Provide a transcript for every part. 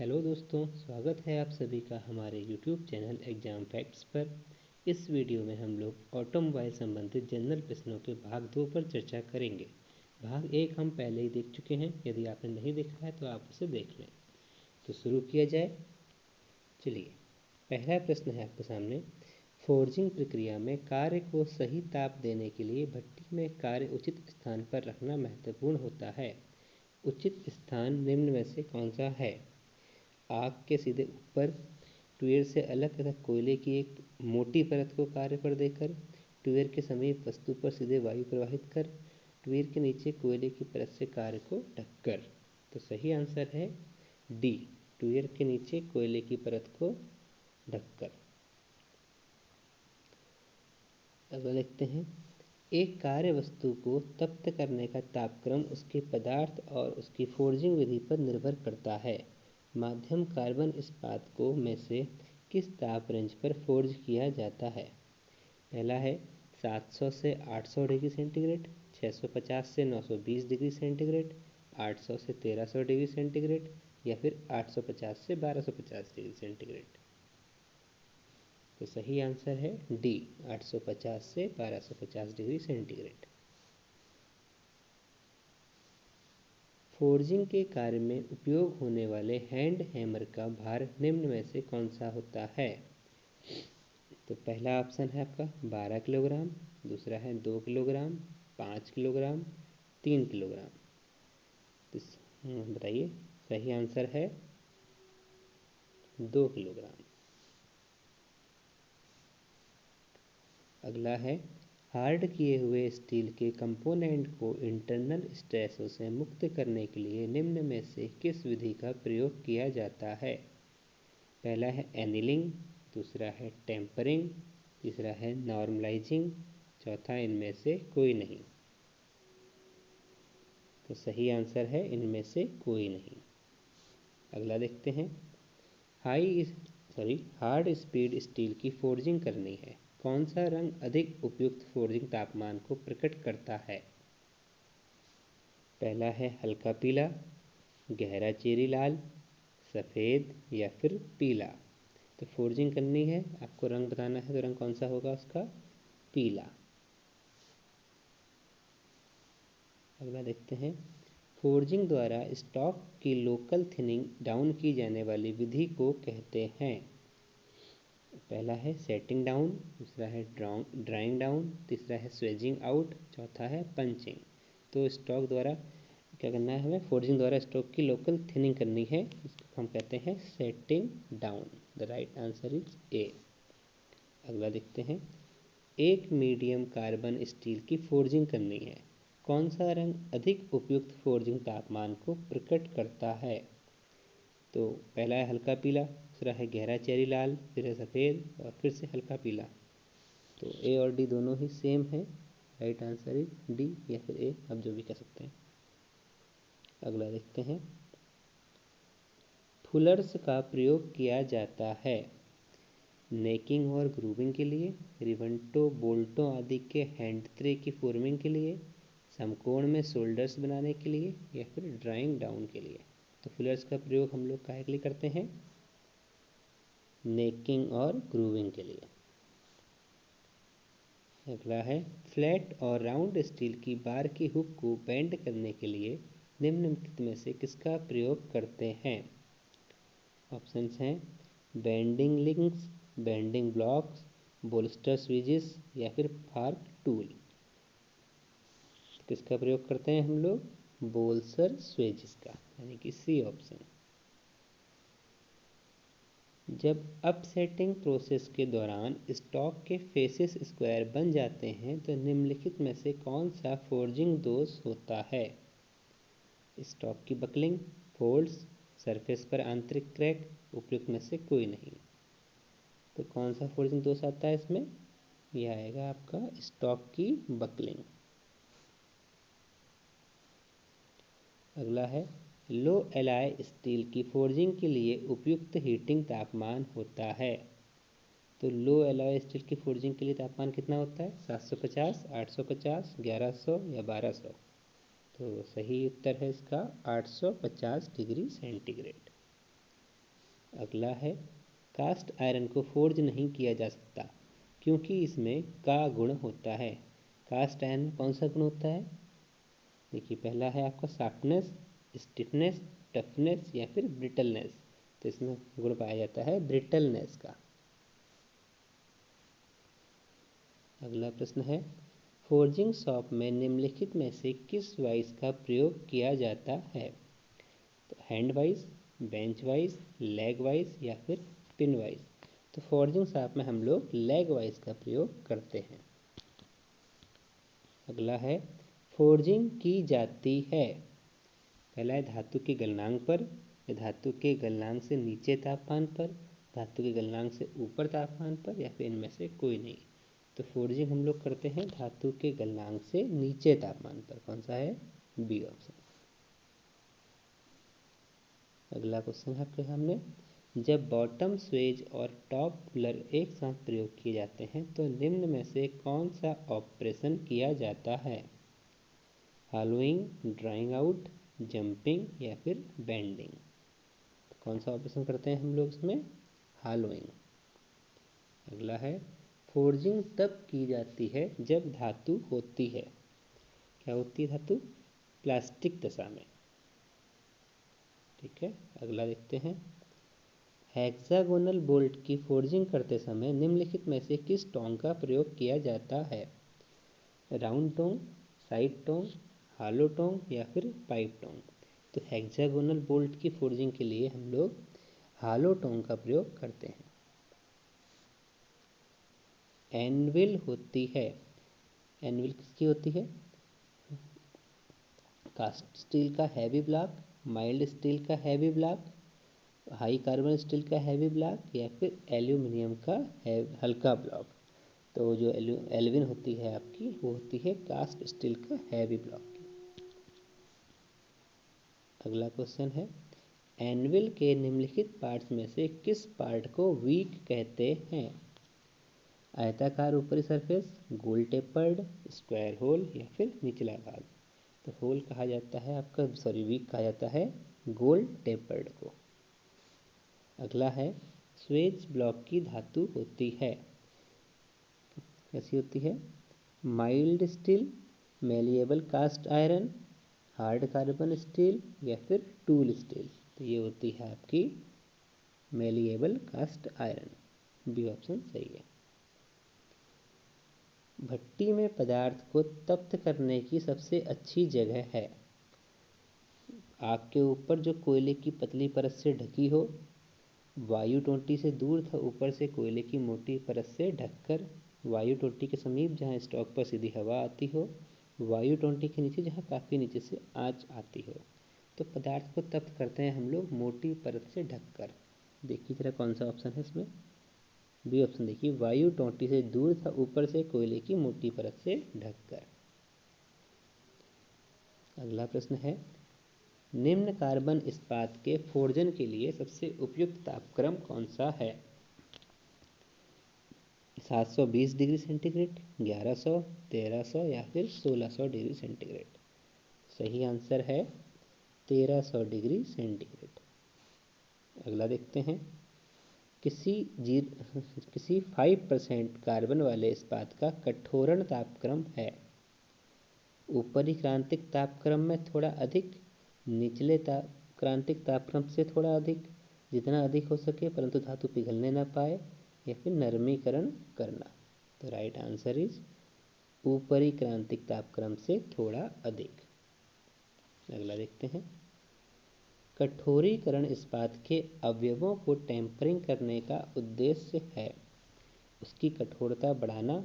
Hello दोस्तों, स्वागत है आप सभी का हमारे यूट्यूब चैनल एग्जाम फैक्ट्स पर। इस वीडियो में हम लोग ऑटोमोबाइल संबंधित जनरल प्रश्नों के भाग 2 पर चर्चा करेंगे। भाग 1 हम पहले ही देख चुके हैं। यदि आपने नहीं देखा है तो आप उसे देख लें। तो शुरू किया जाए। चलिए, पहला प्रश्न है आपके सामने। फोर्जिंग प्रक्रिया में कार्य को सही ताप देने के लिए भट्टी में कार्य उचित स्थान पर रखना महत्वपूर्ण होता है। उचित स्थान निम्न में से कौन सा है? आग के सीधे ऊपर, ट्यूब से अलग तथा कोयले की एक मोटी परत को कार्य पर देकर, ट्यूब के समीप वस्तु पर सीधे वायु प्रवाहित कर, ट्यूब के नीचे कोयले की परत से कार्य को ढककर। तो सही आंसर है डी, ट्यूब के नीचे कोयले की परत को ढककर। अब देखते हैं। एक कार्य वस्तु को तप्त करने का तापक्रम उसके पदार्थ और उसकी फोर्जिंग विधि पर निर्भर करता है। माध्यम कार्बन इस्पात को में से किस ताप रेंज पर फोर्ज किया जाता है? पहला है 700 से 800 डिग्री सेंटीग्रेड, 650 से 920 डिग्री सेंटीग्रेड, 800 से 1300 डिग्री सेंटीग्रेड या फिर 850 से 1250 डिग्री सेंटीग्रेड। तो सही आंसर है डी, 850 से 1250 डिग्री सेंटीग्रेड। फोर्जिंग के कार्य में उपयोग होने वाले हैंड हैमर का भार निम्न में से कौन सा होता है? तो पहला ऑप्शन है आपका 12 किलोग्राम, दूसरा है 2 किलोग्राम, 5 किलोग्राम, 3 किलोग्राम। तो बताइए, सही आंसर है 2 किलोग्राम। अगला है, हार्ड किए हुए स्टील के कंपोनेंट को इंटरनल स्ट्रेसों से मुक्त करने के लिए निम्न में से किस विधि का प्रयोग किया जाता है? पहला है एनीलिंग, दूसरा है टेम्परिंग, तीसरा है नॉर्मलाइजिंग, चौथा इनमें से कोई नहीं। तो सही आंसर है इनमें से कोई नहीं। अगला देखते हैं। हार्ड स्पीड स्टील की फोर्जिंग करनी है, कौन सा रंग अधिक उपयुक्त फोर्जिंग तापमान को प्रकट करता है? पहला है हल्का पीला, गहरा चेरी लाल, सफ़ेद या फिर पीला। तो फोर्जिंग करनी है, आपको रंग बताना है, तो रंग कौन सा होगा उसका? पीला। अगला देखते हैं। फोर्जिंग द्वारा स्टॉक की लोकल थिनिंग डाउन की जाने वाली विधि को कहते हैं। पहला है सेटिंग डाउन, दूसरा है ड्राइंग डाउन, तीसरा है स्वेजिंग आउट, चौथा है पंचिंग। तो स्टॉक द्वारा क्या करना है हमें? फोर्जिंग द्वारा स्टॉक की लोकल थिनिंग करनी है, इसको हम कहते हैं setting down. The right answer is a. अगला देखते हैं। एक मीडियम कार्बन स्टील की फोर्जिंग करनी है, कौन सा रंग अधिक उपयुक्त फोर्जिंग तापमान को प्रकट करता है? तो पहला है हल्का पीला, दूसरा है गहरा चेरी लाल, फिर है सफ़ेद और फिर से हल्का पीला। तो ए और डी दोनों ही सेम है। राइट आंसर इज डी या फिर ए, आप जो भी कह सकते हैं। अगला देखते हैं। फुलर्स का प्रयोग किया जाता है नेकिंग और ग्रूविंग के लिए, रिवेंटो बोल्टों आदि के हैंड ट्रे की फॉर्मिंग के लिए, समकोण में शोल्डर्स बनाने के लिए या फिर ड्राइंग डाउन के लिए। तो फुलर्स का प्रयोग हम लोग काहे के लिए करते हैं? नेकिंग और ग्रूविंग के लिए। अगला है, फ्लैट और राउंड स्टील की बार की हुक को बेंड करने के लिए निम्नलिखित में से किसका प्रयोग करते हैं? ऑप्शंस हैं bending links, bending blocks, bolster switches या फिर फार्क टूल। किसका प्रयोग करते हैं हम लोग? बोल्सर स्विचेस का, यानी कि सी ऑप्शन। जब अपसेटिंग प्रोसेस के दौरान स्टॉक के फेसेस स्क्वायर बन जाते हैं तो निम्नलिखित में से कौन सा फोर्जिंग दोष होता है? स्टॉक की बकलिंग, फोल्ड्स, सरफेस पर आंतरिक क्रैक, उपयुक्त में से कोई नहीं। तो कौन सा फोर्जिंग दोष आता है इसमें? यह आएगा आपका स्टॉक की बकलिंग। अगला है, लो एलॉय स्टील की फोर्जिंग के लिए उपयुक्त हीटिंग तापमान होता है। तो लो एलॉय स्टील की फोर्जिंग के लिए तापमान कितना होता है? 750, 850, 1100 या 1200। तो सही उत्तर है इसका 850 डिग्री सेंटीग्रेड। अगला है कास्ट आयरन को फोर्ज नहीं किया जा सकता क्योंकि इसमें का गुण होता है। कास्ट आयरन में कौन सा गुण होता है? देखिए, पहला है आपका सॉफ्टनेस, स्टिफनेस, टफनेस या फिर ब्रिटलनेस। तो इसमें गुण पाया जाता है ब्रिटलनेस का। अगला प्रश्न है फोर्जिंग शॉप में निम्नलिखित में से किस वाइस का प्रयोग किया जाता है? तो hand vice, bench vice, leg vice या फिर पिन वाइस। तो फोर्जिंग शॉप में हम लोग लेग वाइस का प्रयोग करते हैं। अगला है फोर्जिंग की जाती है, पहला है धातु के गलनांक पर, या धातु के गलनांक से नीचे तापमान पर, धातु के गलनांक से ऊपर तापमान पर, या फिर इनमें से कोई नहीं। तो फोर्जिंग हम लोग करते हैं धातु के गलनांक से नीचे तापमान पर। कौन सा है? B option. अगला क्वेश्चन है आपके सामने, जब बॉटम स्वेज और टॉप कूलर एक साथ प्रयोग किए जाते हैं तो निम्न में से कौन सा ऑपरेशन किया जाता है? हॉलोइंग, ड्राइंग आउट, जंपिंग या फिर बेंडिंग। तो कौन सा ऑपरेशन करते हैं हम लोग इसमें? हॉलोइंग। अगला है फोर्जिंग तब की जाती है जब धातु होती है, क्या होती है धातु? प्लास्टिक दशा में। ठीक है, अगला देखते हैं हेक्सागोनल बोल्ट की फोर्जिंग करते समय निम्नलिखित में से किस टोंग का प्रयोग किया जाता है? राउंड टोंग, साइड टोंग, हालो टोंग या फिर पाइप टोंग। तो हेक्सागोनल बोल्ट की फोर्जिंग के लिए हम लोग हालो टोंग का प्रयोग करते हैं। एनविल होती है, एनविल किसकी होती है? कास्ट स्टील का हैवी ब्लॉक, माइल्ड स्टील का heavy block, high carbon steel का हैवी ब्लॉक या फिर एल्यूमिनियम का हल्का ब्लॉक। तो जो एल्विन होती है आपकी वो होती है कास्ट स्टील का हैवी ब्लॉक की। अगला क्वेश्चन है एनविल के निम्नलिखित पार्ट्स में से किस पार्ट को वीक कहते हैं? आयताकार ऊपरी सरफेस, गोल टेपर्ड, स्क्वायर होल या फिर निचला भाग। तो होल कहा जाता है आपका, सॉरी वीक कहा जाता है गोल टेपर्ड को। अगला है स्वेज ब्लॉक की धातु होती है, कैसी होती है? Mild steel, malleable cast iron, hard carbon steel या फिर टूल स्टील। तो ये होती है आपकी malleable cast iron. B option सही है। भट्टी में पदार्थ को तप्त करने की सबसे अच्छी जगह है? आग के ऊपर जो कोयले की पतली परत से ढकी हो, वायु टोंटी से दूर था ऊपर से कोयले की मोटी परत से ढककर, वायु टोंटी के समीप जहाँ स्टॉक पर सीधी हवा आती हो, वायु टोंटी के नीचे जहाँ काफ़ी नीचे से आँच आती हो। तो पदार्थ को तप्त करते हैं हम लोग मोटी परत से ढककर। देखिए जरा कौन सा ऑप्शन है इसमें? बी ऑप्शन देखिए, वायु टोंटी से दूर था ऊपर से कोयले की मोटी परत से ढककर। अगला प्रश्न है निम्न कार्बन इस्पात के फोर्जन के लिए सबसे उपयुक्त तापक्रम कौन सा है? 720 डिग्री सेंटीग्रेड, 1100, 1300 या फिर 1600 डिग्री सेंटीग्रेड। सही आंसर है 1300 डिग्री सेंटीग्रेड। अगला देखते हैं किसी 5% कार्बन वाले इस्पात का कठोरण तापक्रम है? ऊपरी क्रांतिक तापक्रम में थोड़ा अधिक, निचले क्रांतिक तापक्रम से थोड़ा अधिक, जितना अधिक हो सके परंतु धातु पिघलने ना पाए, या फिर नरमीकरण करना। तो राइट आंसर इज ऊपरी क्रांतिक तापक्रम से थोड़ा अधिक। अगला देखते हैं कठोरीकरण इस्पात के अवयवों को टेम्परिंग करने का उद्देश्य है? उसकी कठोरता बढ़ाना,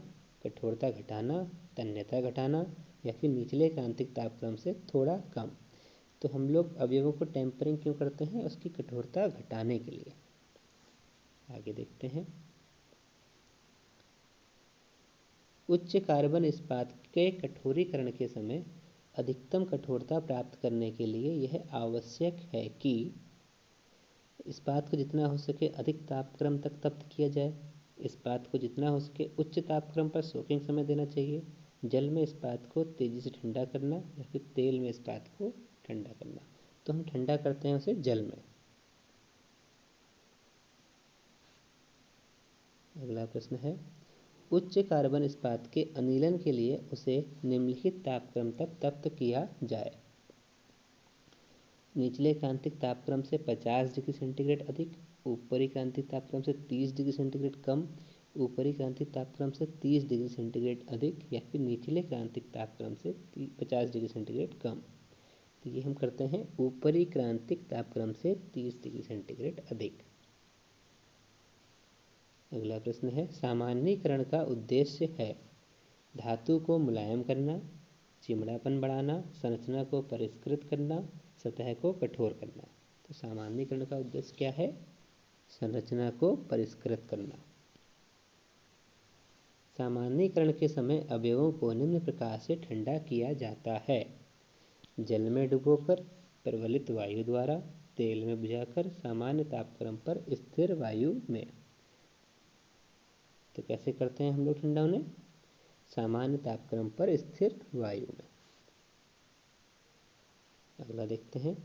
कठोरता घटाना, तन्यता घटाना या फिर निचले क्रांतिक तापक्रम से थोड़ा कम। तो हम लोग अवयवों को टेम्परिंग क्यों करते हैं? उसकी कठोरता घटाने के लिए। आगे देखते हैं उच्च कार्बन इस्पात के कठोरीकरण के समय अधिकतम कठोरता प्राप्त करने के लिए यह आवश्यक है कि इस्पात को जितना हो सके अधिक तापक्रम तक तप्त किया जाए, इस्पात को जितना हो सके उच्च तापक्रम पर सोकिंग समय देना चाहिए, जल में इस्पात को तेज़ी से ठंडा करना या फिर तेल में इस्पात को ठंडा करना। तो हम ठंडा करते हैं उसे जल में। अगला प्रश्न है, उच्च कार्बन इस्पात के अनिलन के लिए उसे निम्नलिखित तापक्रम तक तप्त किया जाए। निचले क्रांतिक तापक्रम से 50 डिग्री सेंटीग्रेड अधिक, ऊपरी क्रांतिक तापक्रम से 30 डिग्री सेंटीग्रेड कम, ऊपरी क्रांतिक तापक्रम से 30 डिग्री सेंटीग्रेड अधिक, या फिर निचले क्रांतिक तापक्रम से 50 डिग्री सेंटीग्रेड कम। तो ये हम करते हैं ऊपरी क्रांतिक तापक्रम से 30 डिग्री सेंटीग्रेड अधिक। अगला प्रश्न है, सामान्यीकरण का उद्देश्य है धातु को मुलायम करना, चिमड़ापन बढ़ाना, संरचना को परिष्कृत करना, सतह को कठोर करना। तो सामान्यीकरण का उद्देश्य क्या है? संरचना को परिष्कृत करना। सामान्यीकरण के समय अवयवों को निम्न प्रकार से ठंडा किया जाता है: जल में डुबोकर, प्रज्वलित वायु द्वारा, तेल में बुझाकर, सामान्य तापक्रम पर स्थिर वायु में। तो कैसे करते हैं हम लोग ठंडा उन्हें? सामान्य तापक्रम पर स्थिर वायु में। अगला देखते हैं,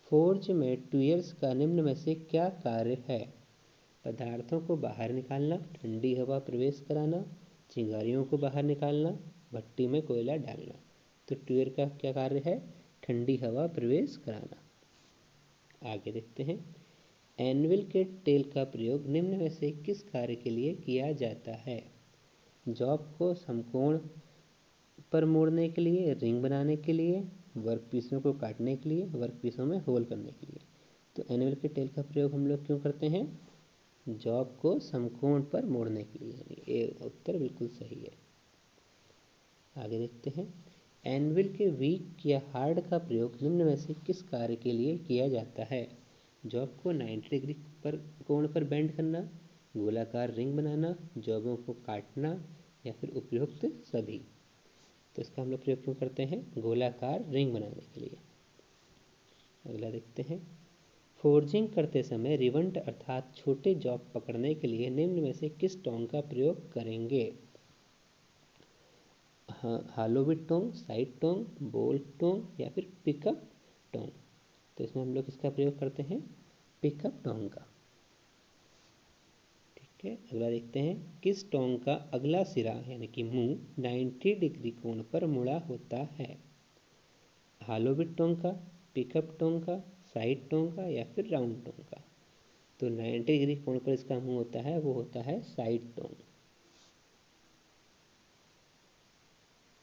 फोर्ज में ट्यूयर्स का निम्न में से क्या कार्य है? पदार्थों को बाहर निकालना, ठंडी हवा प्रवेश कराना, चिंगारियों को बाहर निकालना, भट्टी में कोयला डालना। तो ट्यूयर का क्या कार्य है? ठंडी हवा प्रवेश कराना। आगे देखते हैं, एनविल के टेल का प्रयोग निम्न में से किस कार्य के लिए किया जाता है? जॉब को समकोण पर मोड़ने के लिए, रिंग बनाने के लिए, वर्कपीसों को काटने के लिए, वर्कपीसों में होल करने के लिए। तो एनविल के टेल का प्रयोग हम लोग क्यों करते हैं? जॉब को समकोण पर मोड़ने के लिए। यानी ए उत्तर बिल्कुल सही है। आगे देखते हैं, एनविल के वीक या हार्ड का प्रयोग निम्न में से किस कार्य के लिए किया जाता है? जॉब को 90 डिग्री पर कोण पर बेंड करना, गोलाकार रिंग बनाना, जॉबों को काटना, या फिर उपयुक्त सभी। तो इसका हम लोग प्रयोग क्यों करते हैं? गोलाकार रिंग बनाने के लिए। अगला देखते हैं, फोर्जिंग करते समय रिवंट अर्थात छोटे जॉब पकड़ने के लिए निम्न में से किस टोंग का प्रयोग करेंगे? हालोविट टोंग, साइड टोंग, बोल्ट टोंग, या फिर पिकअप टोंग। तो इसमें हम लोग इसका प्रयोग करते हैं पिकअप टोंग का। ठीक है। अगला देखते हैं, किस टोंग का अगला सिरा यानी कि मुंह 90 डिग्री कोण पर मुड़ा होता है? हालोविट टोंग का, पिकअप टोंग का, साइड टोंग का, या फिर राउंड टोंग का। तो 90 डिग्री कोण पर इसका मुंह होता है, वो होता है साइड टोंग।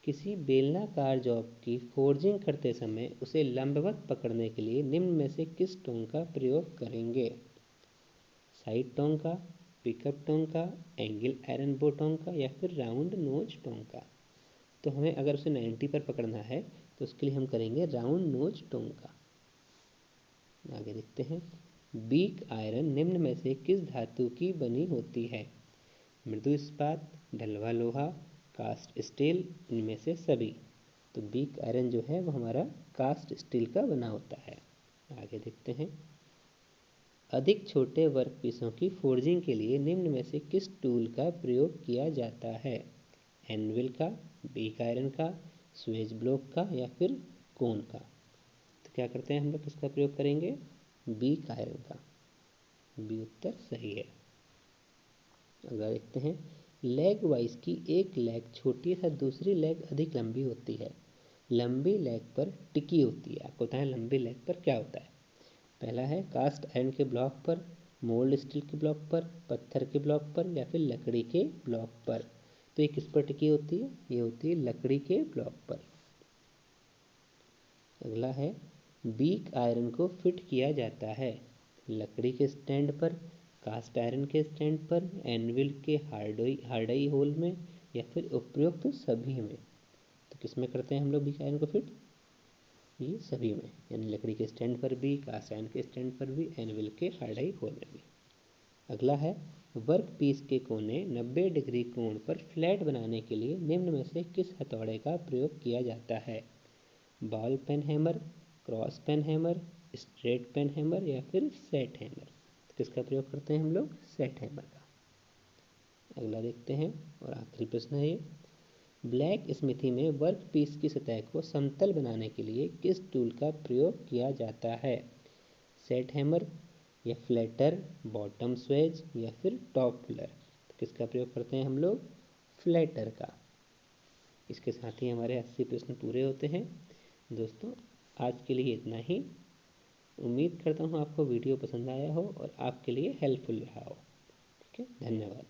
किसी बेलनाकार जॉब की फोर्जिंग करते समय उसे लंबवत पकड़ने के लिए निम्न में से किस टोंग का प्रयोग करेंगे? साइड टोंग का, पिकअप टोंग का, एंगल आयरन बो टोंग का, या फिर राउंड नोज टोंग का। तो हमें अगर उसे 90 पर पकड़ना है तो उसके लिए हम करेंगे राउंड नोज टोंग का। आगे देखते हैं, बीक आयरन निम्न में से किस धातु की बनी होती है? मृदु इस्पात, ढलवा लोहा, कास्ट स्टील, इनमें से सभी। तो बीक आयरन जो है वो हमारा कास्ट स्टील का बना होता है। आगे देखते हैं, अधिक छोटे वर्कपीसों की फोर्जिंग के लिए निम्न में से किस टूल का प्रयोग किया जाता है? एनविल का, बीक आयरन का, स्वेज ब्लॉक का, या फिर कोन का। तो क्या करते हैं हम लोग किसका प्रयोग करेंगे? बीक आयरन का। बी उत्तर सही है। अगला देखते हैं, लेग वाइज की एक लेग छोटी है, दूसरी लेग अधिक लंबी होती है। लंबी लेग पर टिकी होती है। आपको बताएं लंबी लेग पर क्या होता है? पहला है कास्ट आयरन के ब्लॉक पर, मोल्ड स्टील के ब्लॉक पर, पत्थर के ब्लॉक पर, या फिर लकड़ी के ब्लॉक पर। तो ये किस पर टिकी होती है? ये होती है लकड़ी के ब्लॉक पर। अगला है, बीक आयरन को फिट किया जाता है लकड़ी के स्टैंड पर, कास्ट आयरन के स्टैंड पर, एनविल के हार्डई होल में, या फिर उपयुक्त सभी में। तो किस में करते हैं हम लोग बीक आयरन को फिट? ये सभी में, यानी लकड़ी के स्टैंड पर भी, कास्ट आयरन के स्टैंड पर भी, एनविल के हार्डई होल में भी। अगला है, वर्क पीस के कोने 90 डिग्री कोण पर फ्लैट बनाने के लिए निम्न में से किस हथौड़े का प्रयोग किया जाता है? Ball peen hammer, cross peen hammer, straight peen hammer, या फिर सेट हैमर। तो किसका प्रयोग करते हैं हम लोग? सेट हैमर का। अगला देखते हैं और आखिरी प्रश्न है ये, ब्लैक स्मिथी में वर्क पीस की सतह को समतल बनाने के लिए किस टूल का प्रयोग किया जाता है? सेट हैमर, या फ्लैटर, बॉटम स्वेज, या फिर टॉप पुलर। किसका प्रयोग करते हैं हम लोग? फ्लैटर का। इसके साथ ही हमारे 80 प्रश्न पूरे होते हैं। दोस्तों, आज के लिए इतना ही। उम्मीद करता हूँ आपको वीडियो पसंद आया हो और आपके लिए हेल्पफुल रहा हो। ठीक है, धन्यवाद।